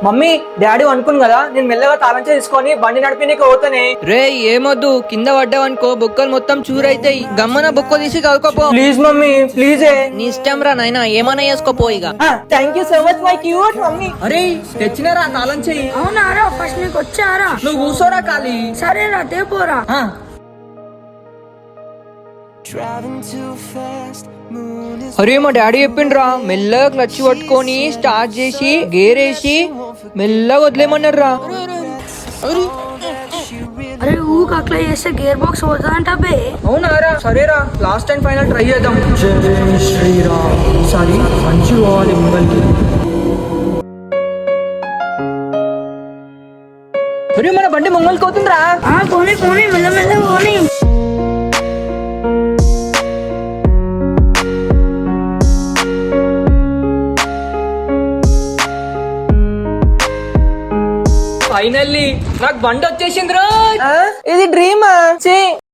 Mummy daddy అనుకుని కదా నేను మెల్లగా తాళం తీసుకొని బండి నడిపి నీకు పోతానే. రే ఏమొద్దు, కింద పడ్డావనుకో బొక్కలు మొత్తం చూరైతాయి. గమ్మన బొక్క తీసి కలుకోపో. Please mummy please. నీ ఇష్టం రా నాయనా, ఏమైనా చేసుకోపో ఇక. Thank you so much my cute mummy. అరే తెచ్చినారా తాళం చెయ్యి. అవునారా ఫస్ట్ నీకు వచ్చారా? నువ్వు కూర్చోరా ఖాళీ. సరేరా తేపోరా. అరే మా డాడీ చెప్పిండ్రా మెల్లగా క్లచ్ పట్టుకొని స్టార్ట్ చేసి గేరేసి మెల్లగా వదిలేమన్నారా. అరే ఊకి అట్లా చేస్తే గేర్ బాక్స్ పోతుందంట బే. అవునారా? సరేరా లాస్ట్ అండ్ ఫైనల్ ట్రై చేద్దాం. జై శ్రీరామ్. ఈసారి మంచి పోవాలి ముంగల్కి. అరే మన బండి ముంగల్కి అవుతుందిరా. పోనీ పోనీ మెల్ల పోనీ. ఫైనల్లీ నాకు బండి వచ్చేసింది రా. ఇది డ్రీమా?